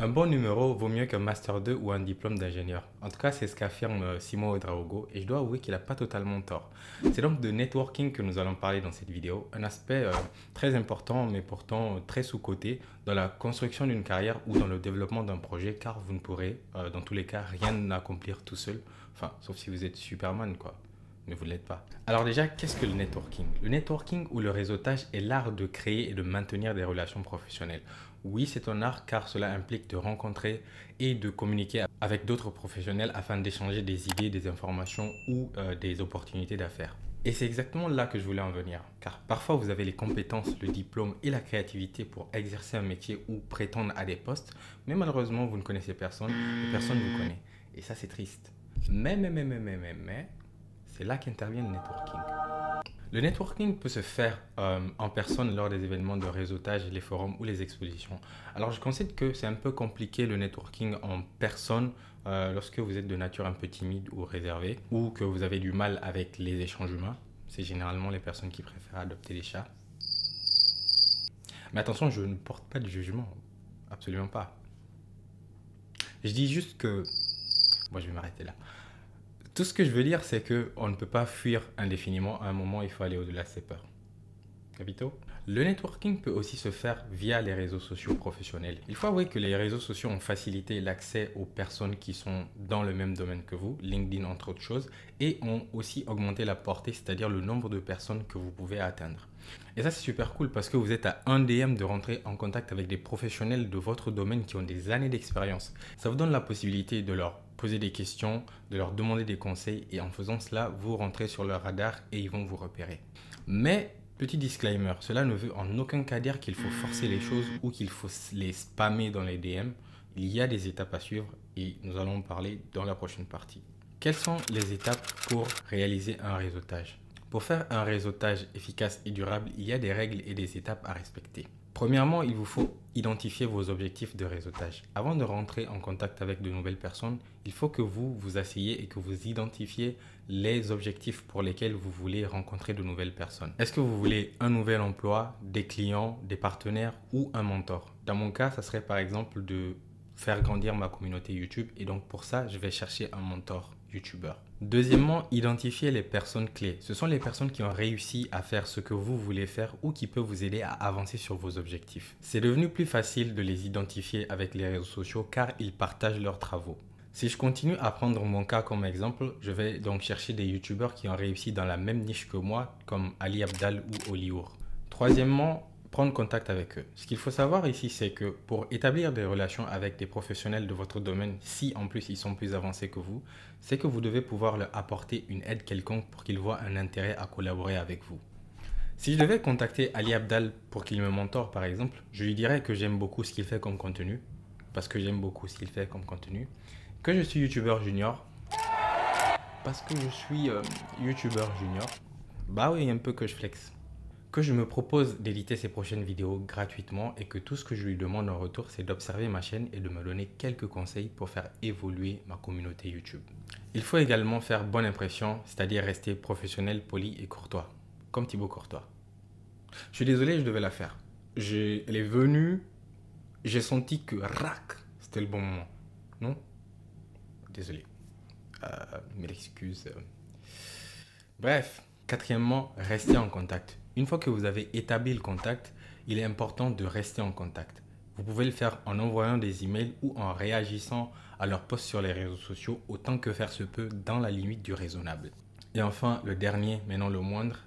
Un bon numéro vaut mieux qu'un Master 2 ou un diplôme d'ingénieur. En tout cas, c'est ce qu'affirme Simon Ouedraogo et je dois avouer qu'il n'a pas totalement tort. C'est donc de networking que nous allons parler dans cette vidéo, un aspect très important mais pourtant très sous-coté dans la construction d'une carrière ou dans le développement d'un projet car vous ne pourrez dans tous les cas rien accomplir tout seul, enfin sauf si vous êtes Superman quoi. Mais vous ne l'êtes pas. Alors déjà, qu'est-ce que le networking? Le networking ou le réseautage est l'art de créer et de maintenir des relations professionnelles. Oui, c'est un art car cela implique de rencontrer et de communiquer avec d'autres professionnels afin d'échanger des idées, des informations ou des opportunités d'affaires. Et c'est exactement là que je voulais en venir, car parfois vous avez les compétences, le diplôme et la créativité pour exercer un métier ou prétendre à des postes, mais malheureusement vous ne connaissez personne et personne ne vous connaît. Et ça c'est triste. Mais, c'est là qu'intervient le networking. Le networking peut se faire en personne lors des événements de réseautage, les forums ou les expositions. Alors je concède que c'est un peu compliqué le networking en personne lorsque vous êtes de nature un peu timide ou réservée ou que vous avez du mal avec les échanges humains. C'est généralement les personnes qui préfèrent adopter les chats. Mais attention, je ne porte pas de jugement. Absolument pas. Je dis juste que... Bon, je vais m'arrêter là. Tout ce que je veux dire, c'est qu'on ne peut pas fuir indéfiniment. À un moment, il faut aller au-delà de ses peurs. Capito? Le networking peut aussi se faire via les réseaux sociaux professionnels. Il faut avouer que les réseaux sociaux ont facilité l'accès aux personnes qui sont dans le même domaine que vous, LinkedIn entre autres choses, et ont aussi augmenté la portée, c'est-à-dire le nombre de personnes que vous pouvez atteindre. Et ça, c'est super cool parce que vous êtes à un DM de rentrer en contact avec des professionnels de votre domaine qui ont des années d'expérience. Ça vous donne la possibilité de leur poser des questions, de leur demander des conseils et en faisant cela, vous rentrez sur leur radar et ils vont vous repérer. Mais, petit disclaimer, cela ne veut en aucun cas dire qu'il faut forcer les choses ou qu'il faut les spammer dans les DM. Il y a des étapes à suivre et nous allons en parler dans la prochaine partie. Quelles sont les étapes pour réaliser un réseautage? Pour faire un réseautage efficace et durable, il y a des règles et des étapes à respecter. Premièrement, il vous faut identifier vos objectifs de réseautage. Avant de rentrer en contact avec de nouvelles personnes, il faut que vous vous asseyez et que vous identifiez les objectifs pour lesquels vous voulez rencontrer de nouvelles personnes. Est-ce que vous voulez un nouvel emploi, des clients, des partenaires ou un mentor? Dans mon cas, ça serait par exemple de faire grandir ma communauté YouTube et donc pour ça, je vais chercher un mentor YouTuber. Deuxièmement, identifier les personnes clés. Ce sont les personnes qui ont réussi à faire ce que vous voulez faire ou qui peuvent vous aider à avancer sur vos objectifs. C'est devenu plus facile de les identifier avec les réseaux sociaux car ils partagent leurs travaux. Si je continue à prendre mon cas comme exemple, je vais donc chercher des youtubeurs qui ont réussi dans la même niche que moi, comme Ali Abdaal ou Hollywood. Troisièmement, prendre contact avec eux. Ce qu'il faut savoir ici, c'est que pour établir des relations avec des professionnels de votre domaine, si en plus ils sont plus avancés que vous, c'est que vous devez pouvoir leur apporter une aide quelconque pour qu'ils voient un intérêt à collaborer avec vous. Si je devais contacter Ali Abdaal pour qu'il me mentore par exemple, je lui dirais que j'aime beaucoup ce qu'il fait comme contenu, parce que j'aime beaucoup ce qu'il fait comme contenu, que je suis youtubeur junior, parce que je suis youtubeur junior, bah oui, un peu que je flex. Que je me propose d'éditer ces prochaines vidéos gratuitement et que tout ce que je lui demande en retour, c'est d'observer ma chaîne et de me donner quelques conseils pour faire évoluer ma communauté YouTube. Il faut également faire bonne impression, c'est-à-dire rester professionnel, poli et courtois, comme Thibaut Courtois. Je suis désolé, je devais la faire. Elle est venue, j'ai senti que rac, c'était le bon moment. Non? Désolé. Mille excuses. Bref, quatrièmement, restez en contact. Une fois que vous avez établi le contact, il est important de rester en contact. Vous pouvez le faire en envoyant des emails ou en réagissant à leurs posts sur les réseaux sociaux autant que faire se peut dans la limite du raisonnable. Et enfin, le dernier, mais non le moindre,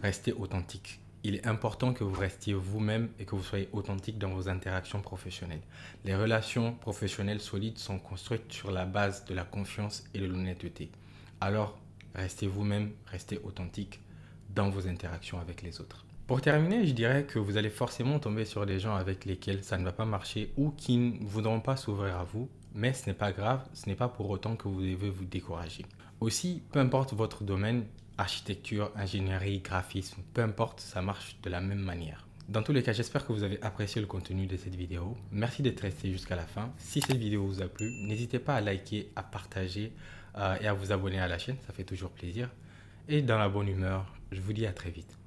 restez authentique. Il est important que vous restiez vous-même et que vous soyez authentique dans vos interactions professionnelles. Les relations professionnelles solides sont construites sur la base de la confiance et de l'honnêteté. Alors, restez vous-même, restez authentique dans vos interactions avec les autres. Pour terminer, je dirais que vous allez forcément tomber sur des gens avec lesquels ça ne va pas marcher ou qui ne voudront pas s'ouvrir à vous, mais ce n'est pas grave, ce n'est pas pour autant que vous devez vous décourager. Aussi, peu importe votre domaine, architecture, ingénierie, graphisme, peu importe, ça marche de la même manière. Dans tous les cas, j'espère que vous avez apprécié le contenu de cette vidéo. Merci d'être resté jusqu'à la fin. Si cette vidéo vous a plu, n'hésitez pas à liker, à partager et à vous abonner à la chaîne, ça fait toujours plaisir. Et dans la bonne humeur, je vous dis à très vite.